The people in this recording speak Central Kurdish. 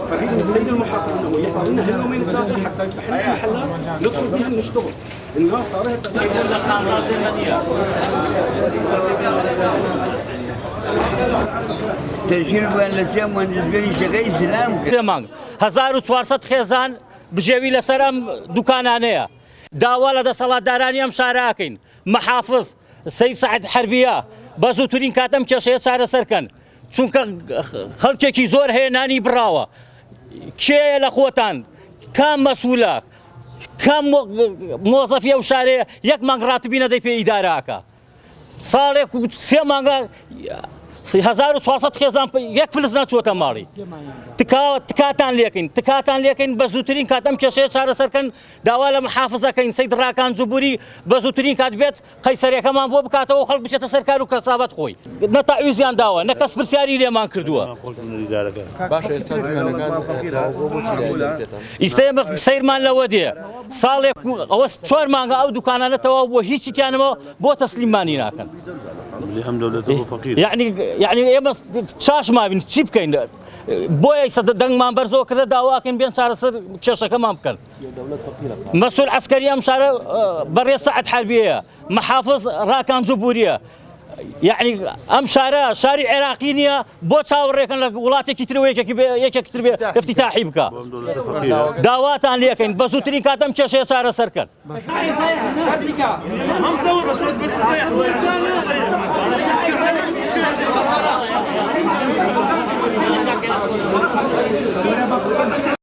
فنريد من السيد المحافظ انه يطلب لنا هاليومين الثلاثه حتى يفتح لنا محلات ندخل فيها نشتغل. الناس صارت تشکیل بەلەچە مهندسگەری شەکەی ئیسلام کرد. 1400 خێزان بژێوی لەسەر ئەم دوکانانەیە. داوا لە دەسەڵاتدارانی ئەم شارەکەین. محافظ سەید سەعید حەربیە بە زووترین کات ئەم کێشەیە چارەسەرکەن. چونکە خەڵکێکی زۆر هەیە نانی بڕاوە. کێیە لە خۆتان؟ کام مەسوولە؟ کام مۆزەفی ئەو شارەیە یەک مانگ ڕاتبی نەدەی پێ ئیداراکە. ساڵێک 3 مانگە 1400 خێزان یەک فلس ناچووەتە ماڵی. تکاتان لێکەین بە زووترین کات ئەم کێشەیە چارەسەرکەن. داوا لە محافزەکەین سەید ڕاکان جوبوری بە زووترین کات بێت قەیسەریەکەمان بۆ بکاتەوە خەڵک بچێتە سەر کار و کەسابەت خۆی. نە تاویزیان داوە نە کەس پرسیاری لێمان کردووە. ئیستا سەیرمان لەوە دێ ساڵێک ئەوە 4 مانگە ئەو دوکانانە تەواو بووە هیچیانەوە بۆ تەسلیمانی ناکەن. یعنی ئێمە چاش مابین چی بکەین؟ بۆیە دەنگمان بەرزەوە کردە داواکەین بێن چارەسەر کێشەکەمان بکەن. مەسئول عەسکەری ئەم شارە بەڕێز سەعید حەربیەیە، محافظ ڕاکان جوبوریە. یعنی ئەم شارە شاری عێراقی نییە بۆ چاوەڕێکن لە وڵاتێکی ترەوە یەکێکی تر بێ ئەفتیتاحی بکە. داواتان لێکەین بە زووترین کات ئەم کێشەیە چارەسەرکەن.